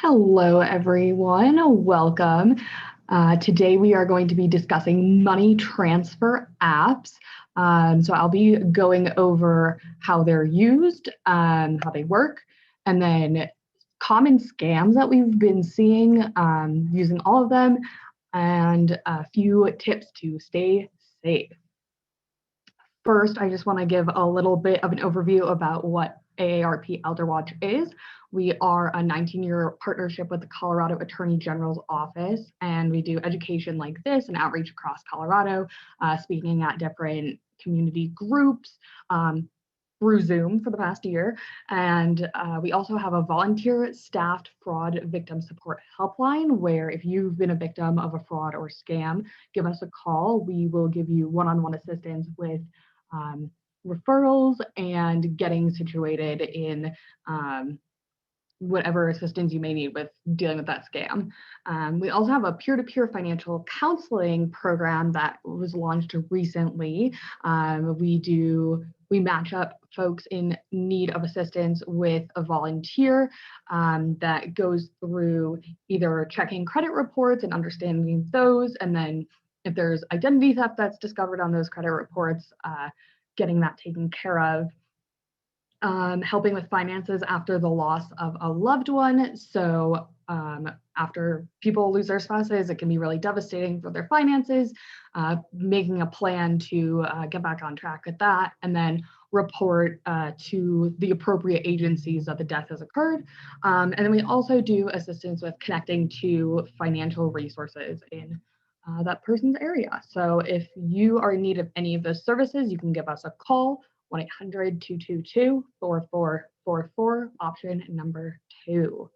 Hello, everyone. Welcome. Today we are going to be discussing money transfer apps. So I'll be going over how they're used, how they work, and then common scams that we've been seeing using all of them, and a few tips to stay safe. First, I just want to give a little bit of an overview about what AARP Elder Watch is. We are a 19-year partnership with the Colorado Attorney General's office, and we do education like this and outreach across Colorado, speaking at different community groups through Zoom for the past year. And we also have a volunteer staffed fraud victim support helpline where if you've been a victim of a fraud or scam, give us a call. We will give you one-on-one assistance with referrals and getting situated in whatever assistance you may need with dealing with that scam. We also have a peer-to-peer financial counseling program that was launched recently. We match up folks in need of assistance with a volunteer that goes through either checking credit reports and understanding those, and then if there's identity theft that's discovered on those credit reports, getting that taken care of. Helping with finances after the loss of a loved one. So after people lose their spouses, it can be really devastating for their finances, making a plan to get back on track with that, and then report to the appropriate agencies that the death has occurred. And then we also do assistance with connecting to financial resources in that person's area. So if you are in need of any of those services, you can give us a call, 1-800-222-4444, option number 2.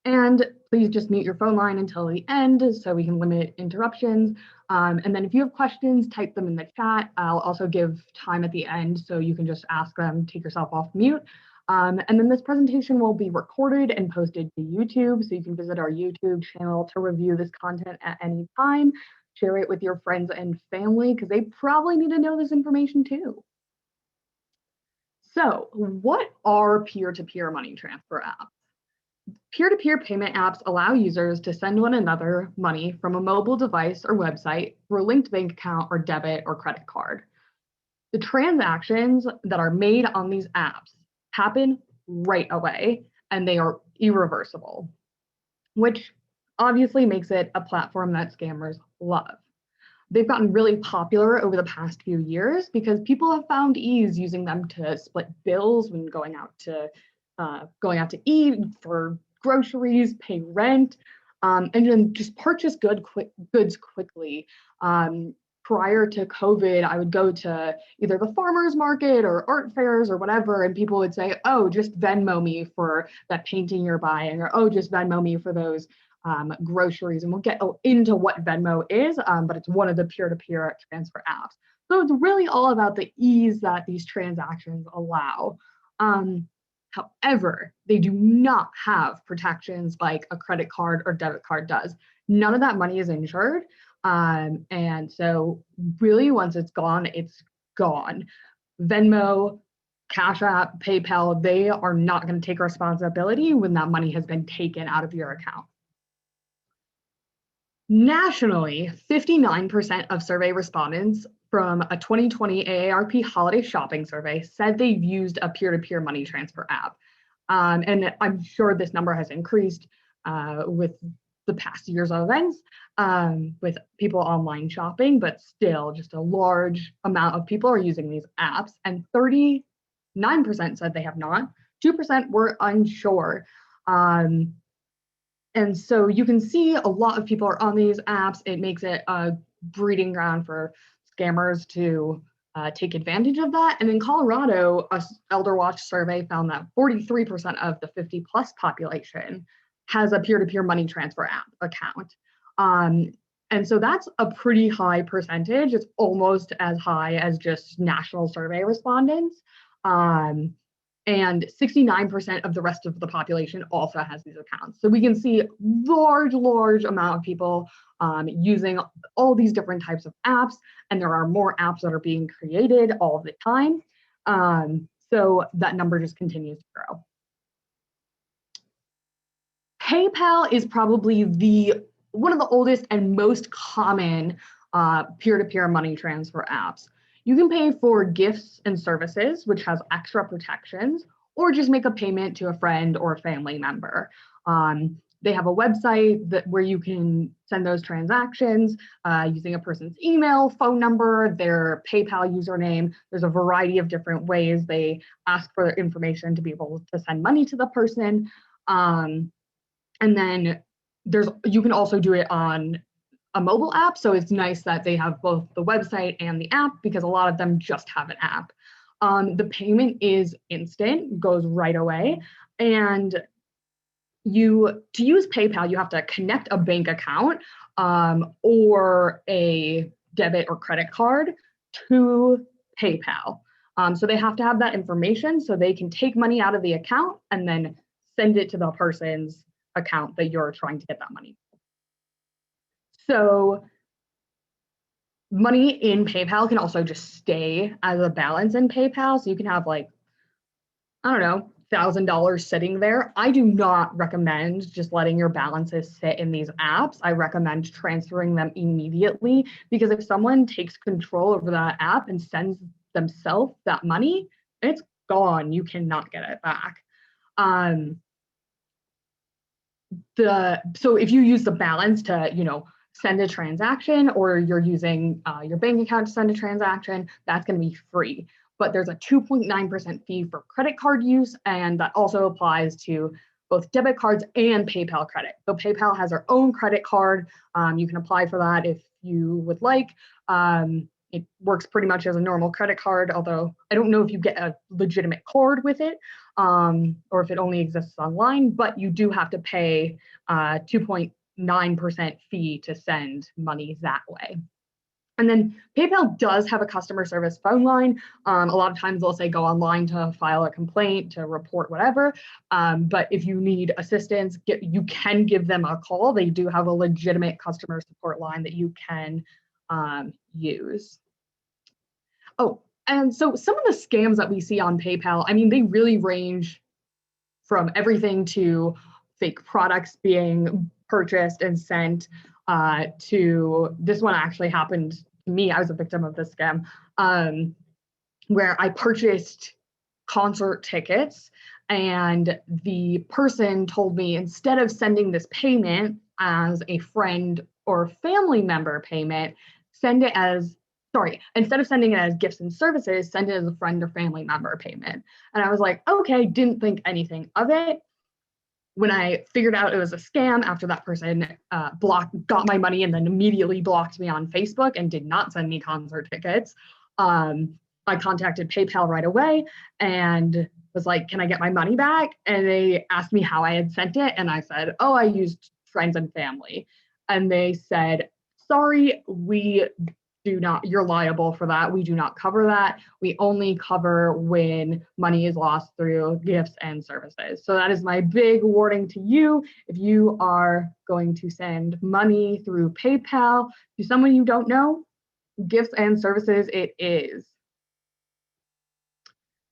And please just mute your phone line until the end so we can limit interruptions. And then if you have questions, type them in the chat. I'll also give time at the end so you can just ask them, take yourself off mute. And then this presentation will be recorded and posted to YouTube, so you can visit our YouTube channel to review this content at any time. Share it with your friends and family because they probably need to know this information too. So what are peer-to-peer money transfer apps? Peer-to-peer payment apps allow users to send one another money from a mobile device or website through a linked bank account or debit or credit card. The transactions that are made on these apps happen right away, and they are irreversible, which obviously makes it a platform that scammers love. They've gotten really popular over the past few years because people have found ease using them to split bills when going out to eat, for groceries, pay rent, and then just purchase goods quickly. Prior to COVID, I would go to either the farmer's market or art fairs or whatever, and people would say, oh, just Venmo me for that painting you're buying, or oh, just Venmo me for those groceries. And we'll get into what Venmo is, but it's one of the peer-to-peer transfer apps. So it's really all about the ease that these transactions allow. However, they do not have protections like a credit card or debit card does. None of that money is insured. And so really once it's gone, it's gone. Venmo, Cash App, PayPal, they are not going to take responsibility when that money has been taken out of your account. Nationally, 59% of survey respondents from a 2020 AARP holiday shopping survey said they've used a peer-to-peer money transfer app. And I'm sure this number has increased with the past years of events with people online shopping, but still just a large amount of people are using these apps, and 39% said they have not, 2% were unsure. And so you can see a lot of people are on these apps. It makes it a breeding ground for scammers to take advantage of that. And in Colorado, a Elder Watch survey found that 43% of the 50 plus population has a peer-to-peer money transfer app account. And so that's a pretty high percentage. It's almost as high as just national survey respondents. And 69% of the rest of the population also has these accounts. So we can see large amount of people using all these different types of apps, and there are more apps that are being created all the time. So that number just continues to grow. PayPal is probably one of the oldest and most common peer-to-peer money transfer apps. You can pay for gifts and services, which has extra protections, or just make a payment to a friend or a family member. They have a website where you can send those transactions using a person's email, phone number, their PayPal username. There's a variety of different ways they ask for their information to be able to send money to the person. And then you can also do it on a mobile app. So it's nice that they have both the website and the app, because a lot of them just have an app. The payment is instant, goes right away. And to use PayPal, you have to connect a bank account or a debit or credit card to PayPal. So they have to have that information so they can take money out of the account and then send it to the person's account that you're trying to get that money. So money in PayPal can also just stay as a balance in PayPal. So you can have like, I don't know, $1,000 sitting there. I do not recommend just letting your balances sit in these apps. I recommend transferring them immediately, because if someone takes control over that app and sends themselves that money, it's gone. You cannot get it back. So if you use the balance to, send a transaction, or you're using your bank account to send a transaction, that's going to be free. But there's a 2.9% fee for credit card use, and that also applies to both debit cards and PayPal credit. So PayPal has their own credit card. You can apply for that if you would like. It works pretty much as a normal credit card, although I don't know if you get a legitimate card with it, or if it only exists online, but you do have to pay 2.9% fee to send money that way. And then PayPal does have a customer service phone line. A lot of times they'll say go online to file a complaint, to report whatever. But if you need assistance, you can give them a call. They do have a legitimate customer support line that you can use. Oh, and so some of the scams that we see on PayPal, I mean, they really range from everything to fake products being purchased and sent to this one actually happened to me. I was a victim of this scam where I purchased concert tickets, and the person told me, instead of sending this payment as a friend or family member payment, instead of sending it as gifts and services, send it as a friend or family member payment. And I was like, okay, didn't think anything of it. When I figured out it was a scam after that person got my money and then immediately blocked me on Facebook and did not send me concert tickets, I contacted PayPal right away and was like, can I get my money back? And they asked me how I had sent it. And I said, oh, I used friends and family. And they said, sorry, you're liable for that. We do not cover that. We only cover when money is lost through gifts and services. So that is my big warning to you. If you are going to send money through PayPal to someone you don't know, gifts and services it is.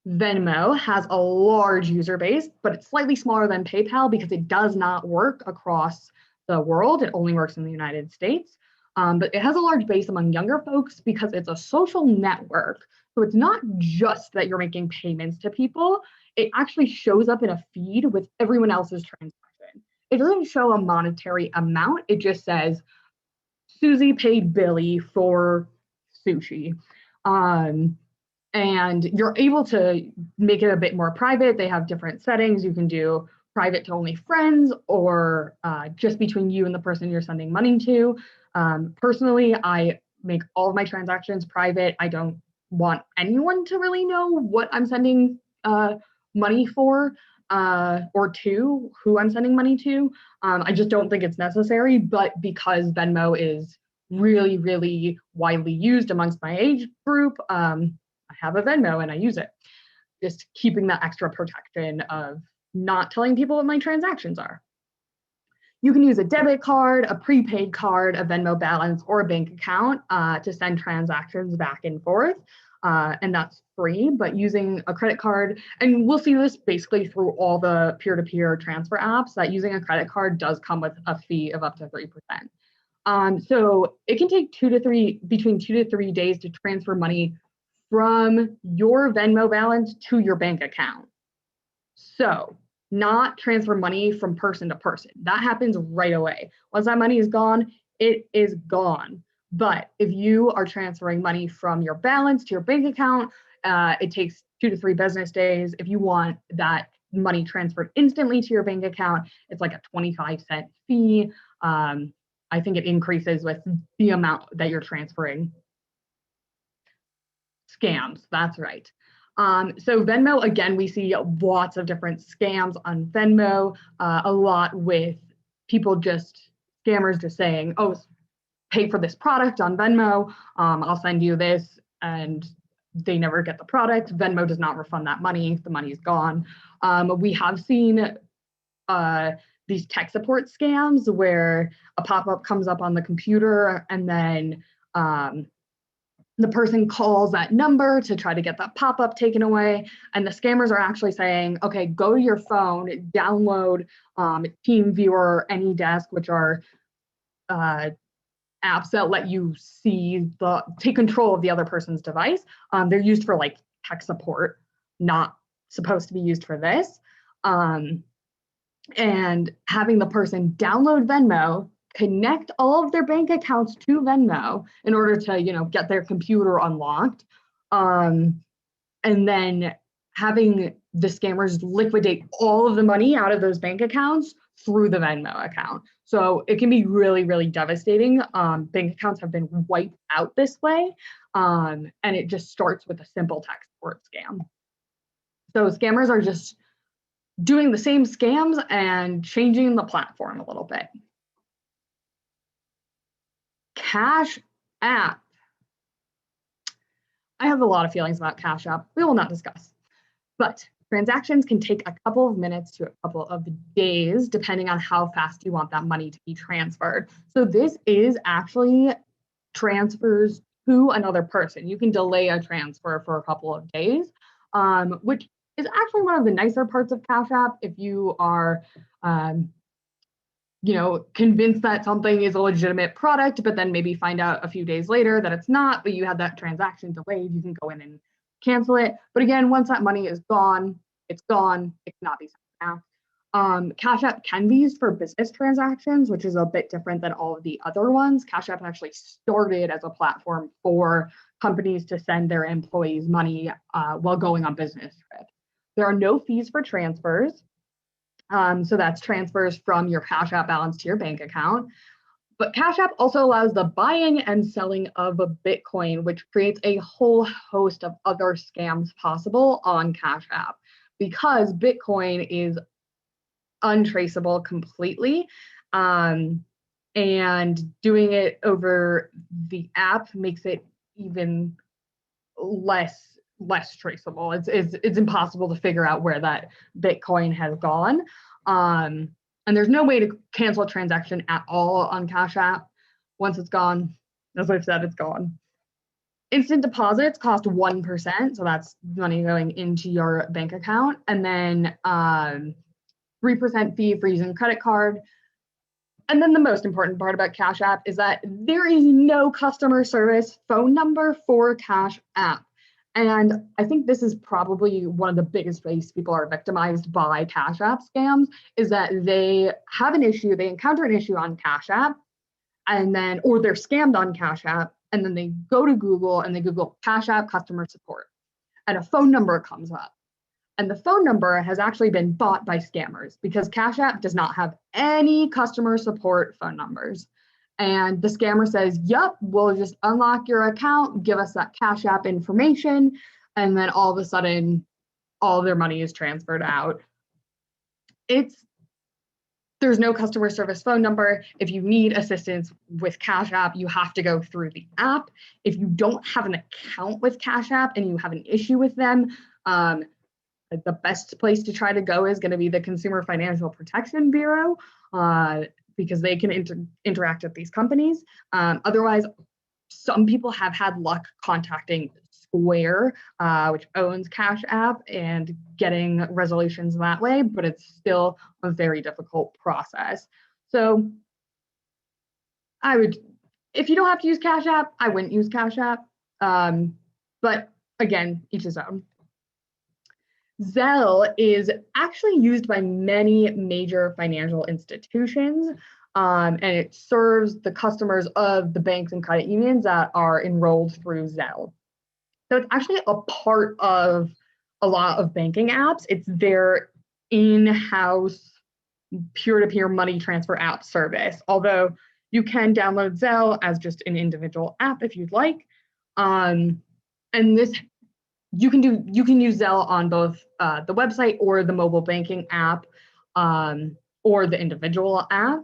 Venmo has a large user base, but it's slightly smaller than PayPal because it does not work across the world. It only works in the United States. But it has a large base among younger folks because it's a social network. So it's not just that you're making payments to people. It actually shows up in a feed with everyone else's transaction. It doesn't show a monetary amount. It just says, Susie paid Billy for sushi. And you're able to make it a bit more private. They have different settings. You can do private to only friends, or just between you and the person you're sending money to. Personally, I make all of my transactions private. I don't want anyone to really know what I'm sending money for or to, who I'm sending money to. I just don't think it's necessary, but because Venmo is really, really widely used amongst my age group, I have a Venmo and I use it. Just keeping that extra protection of not telling people what my transactions are. You can use a debit card, a prepaid card, a Venmo balance, or a bank account to send transactions back and forth. And that's free, but using a credit card, and we'll see this basically through all the peer-to-peer transfer apps, that using a credit card does come with a fee of up to 3%. So it can take between 2 to 3 days to transfer money from your Venmo balance to your bank account. So not transfer money from person to person. That happens right away. Once that money is gone, it is gone. But if you are transferring money from your balance to your bank account, it takes 2 to 3 business days. If you want that money transferred instantly to your bank account, it's like a 25-cent fee. I think it increases with the amount that you're transferring. Scams, that's right. So Venmo, again, we see lots of different scams on Venmo, a lot with scammers just saying, oh, pay for this product on Venmo, I'll send you this, and they never get the product. Venmo does not refund that money, the money is gone. We have seen these tech support scams where a pop-up comes up on the computer and then the person calls that number to try to get that pop-up taken away. And the scammers are actually saying, okay, go to your phone, download TeamViewer or AnyDesk, which are apps that let you take control of the other person's device. They're used for like tech support, not supposed to be used for this. And having the person download Venmo, connect all of their bank accounts to Venmo in order to, get their computer unlocked. And then having the scammers liquidate all of the money out of those bank accounts through the Venmo account. So it can be really, really devastating. Bank accounts have been wiped out this way. And it just starts with a simple tech support scam. So scammers are just doing the same scams and changing the platform a little bit. Cash App. I have a lot of feelings about Cash App. We will not discuss. But transactions can take a couple of minutes to a couple of days, depending on how fast you want that money to be transferred. So this is actually transfers to another person. You can delay a transfer for a couple of days, which is actually one of the nicer parts of Cash App. If you are convinced that something is a legitimate product, but then maybe find out a few days later that it's not, but you had that transaction delayed, you can go in and cancel it. But again, once that money is gone, it's gone. It cannot be sent back. Cash App can be used for business transactions, which is a bit different than all of the other ones. Cash App actually started as a platform for companies to send their employees money while going on business trips. There are no fees for transfers. So that's transfers from your Cash App balance to your bank account. But Cash App also allows the buying and selling of a Bitcoin, which creates a whole host of other scams possible on Cash App because Bitcoin is untraceable completely. And doing it over the app makes it even less traceable. It's impossible to figure out where that Bitcoin has gone. And there's no way to cancel a transaction at all on Cash App. Once it's gone, as I've said, it's gone. Instant deposits cost 1%, so that's money going into your bank account. And then 3% fee for using a credit card. And then the most important part about Cash App is that there is no customer service phone number for Cash App. And I think this is probably one of the biggest ways people are victimized by Cash App scams is that they have an issue, they encounter an issue on Cash App, or they're scammed on Cash App, and then they go to Google and they Google Cash App customer support, and a phone number comes up. And the phone number has actually been bought by scammers because Cash App does not have any customer support phone numbers. And the scammer says, yep, we'll just unlock your account, give us that Cash App information, and then all of a sudden, all of their money is transferred out. There's no customer service phone number. If you need assistance with Cash App, you have to go through the app. If you don't have an account with Cash App and you have an issue with them, the best place to try to go is going to be the Consumer Financial Protection Bureau. because they can interact with these companies. Otherwise, some people have had luck contacting Square, which owns Cash App, and getting resolutions that way, but it's still a very difficult process. So if you don't have to use Cash App, I wouldn't use Cash App. But again, each his own. Zell is actually used by many major financial institutions, and it serves the customers of the banks and credit unions that are enrolled through Zell. So it's actually a part of a lot of banking apps. It's their in-house peer-to-peer money transfer app service, although you can download Zell as just an individual app if you'd like. And this you can use Zell on both the website or the mobile banking app, or the individual app,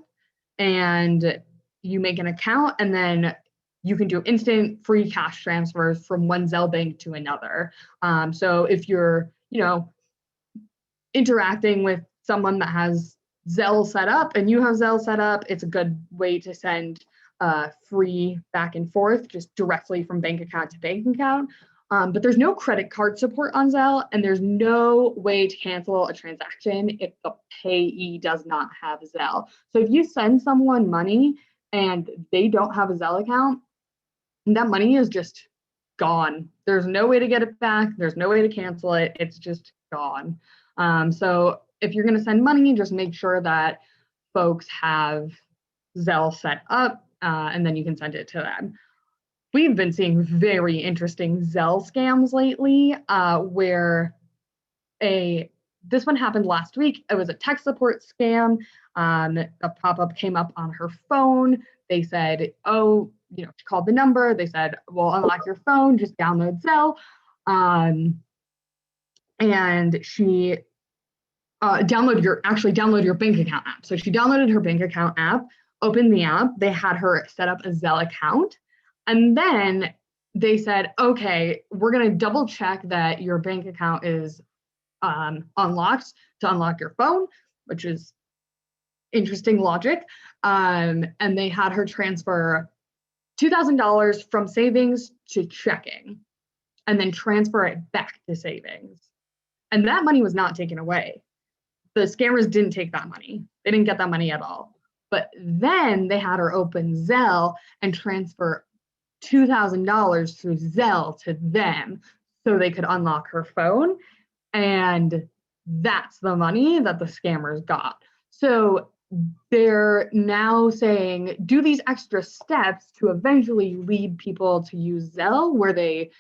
and you make an account, and then you can do instant free cash transfers from one Zell bank to another. So if you're, interacting with someone that has Zell set up and you have Zell set up, it's a good way to send free back and forth just directly from bank account to bank account. But there's no credit card support on Zell, and there's no way to cancel a transaction if the payee does not have Zell. So if you send someone money and they don't have a Zell account, that money is just gone. There's no way to get it back. There's no way to cancel it. It's just gone. So if you're going to send money, just make sure that folks have Zell set up, and then you can send it to them. We've been seeing very interesting Zell scams lately, where this one happened last week. It was a tech support scam. A pop-up came up on her phone. They said, she called the number. They said, we'll unlock your phone, just download Zell. And she download your bank account app. So she downloaded her bank account app, opened the app. They had her set up a Zell account. And then they said, okay, we're going to double check that your bank account is unlocked to unlock your phone, which is interesting logic. And they had her transfer $2,000 from savings to checking, and then transfer it back to savings. And that money was not taken away. The scammers didn't take that money. They didn't get that money at all. But then they had her open Zell and transfer $2,000 through Zell to them so they could unlock her phone. And that's the money that the scammers got. So they're now saying, do these extra steps to eventually lead people to use Zell where they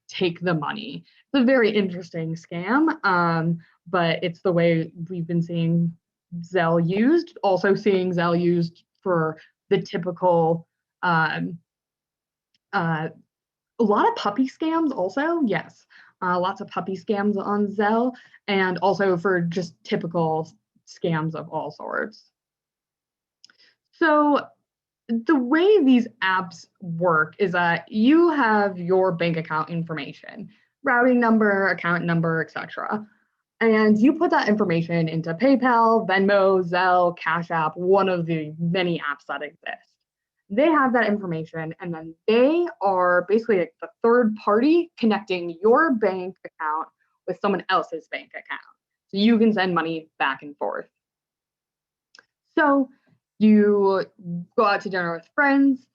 take the money. It's a very interesting scam, but it's the way we've been seeing Zell used. Also seeing Zell used for the typical, a lot of puppy scams also, yes. Lots of puppy scams on Zell, and also for just typical scams of all sorts. So the way these apps work is that you have your bank account information, routing number, account number, etc. And you put that information into PayPal, Venmo, Zell, Cash App, one of the many apps that exist. They have that information, and then they are basically like the third party connecting your bank account with someone else's bank account. So you can send money back and forth. So you go out to dinner with friends,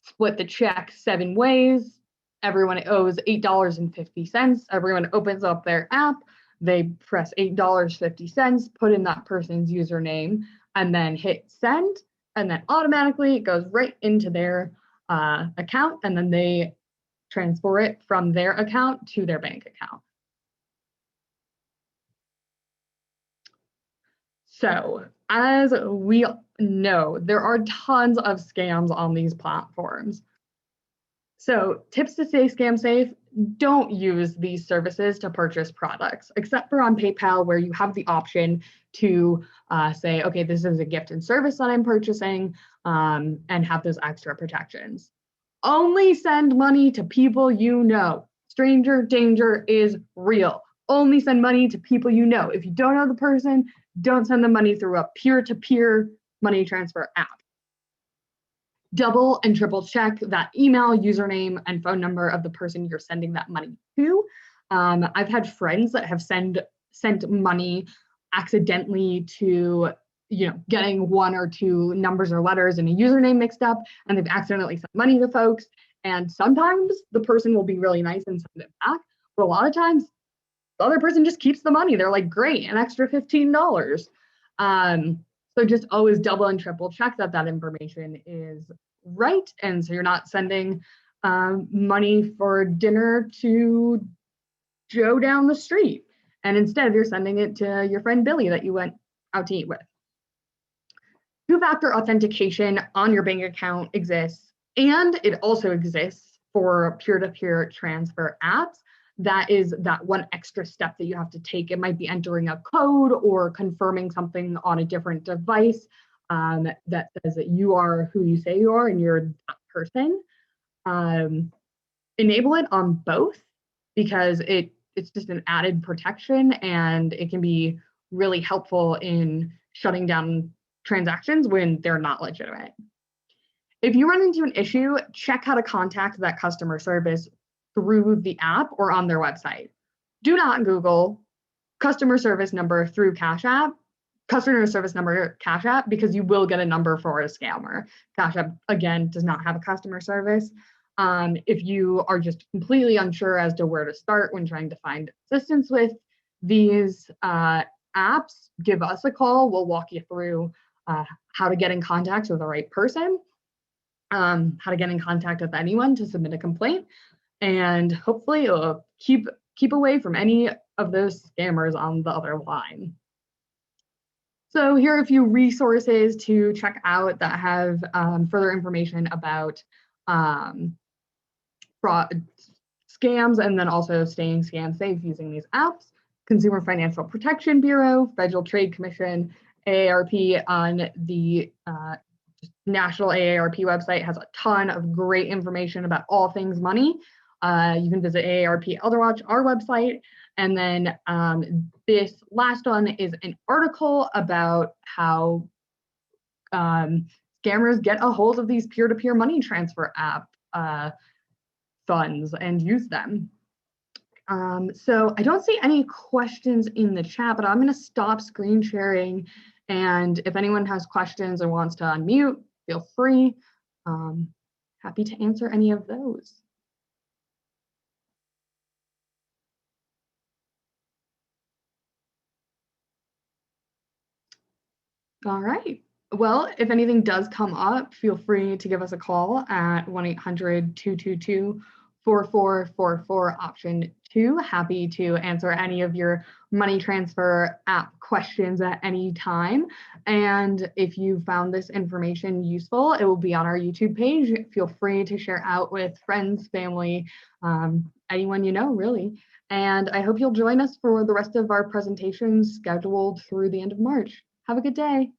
split the check 7 ways. Everyone owes $8.50. Everyone opens up their app. They press $8.50, put in that person's username, and then hit send. And then automatically it goes right into their account, and then they transfer it from their account to their bank account. So as we know, there are tons of scams on these platforms. So tips to stay scam safe: don't use these services to purchase products, except for on PayPal, where you have the option to say, okay, this is a gift and service that I'm purchasing, and have those extra protections. Only send money to people you know. Stranger danger is real. Only send money to people you know. If you don't know the person, don't send the money through a peer-to-peer money transfer app. Double and triple check that email, username, and phone number of the person you're sending that money to. I've had friends that have sent money accidentally to, getting one or two numbers or letters and a username mixed up, and they've accidentally sent money to folks. And sometimes the person will be really nice and send it back, but a lot of times the other person just keeps the money. They're like, great, an extra $15. So just always double and triple check that information is right. And so you're not sending money for dinner to Joe down the street. And instead you're sending it to your friend Billy that you went out to eat with. Two-factor authentication on your bank account exists, and it also exists for peer-to-peer transfer apps. That is that one extra step that you have to take. It might be entering a code or confirming something on a different device that says that you are who you say you are and you're that person. Enable it on both because it's just an added protection, and it can be really helpful in shutting down transactions when they're not legitimate. If you run into an issue, check how to contact that customer service through the app or on their website. Do not Google customer service number through Cash App, customer service number Cash App, because you will get a number for a scammer. Cash App, again, does not have a customer service. If you are just completely unsure as to where to start when trying to find assistance with these apps, give us a call. We'll walk you through how to get in contact with the right person, how to get in contact with anyone to submit a complaint, and hopefully it'll keep away from any of those scammers on the other line. So here are a few resources to check out that have further information about fraud, scams, and then also staying scam safe using these apps. Consumer Financial Protection Bureau, Federal Trade Commission, AARP on the National AARP website has a ton of great information about all things money. You can visit AARP ElderWatch, our website. And then this last one is an article about how scammers get a hold of these peer-to-peer money transfer app funds and use them. So I don't see any questions in the chat, but I'm going to stop screen sharing. And if anyone has questions or wants to unmute, feel free. Happy to answer any of those. All right. Well, if anything does come up, feel free to give us a call at 1-800-222-4444 option 2. Happy to answer any of your money transfer app questions at any time. And if you found this information useful, it will be on our YouTube page. Feel free to share out with friends, family, anyone you know, really. And I hope you'll join us for the rest of our presentations scheduled through the end of March. Have a good day.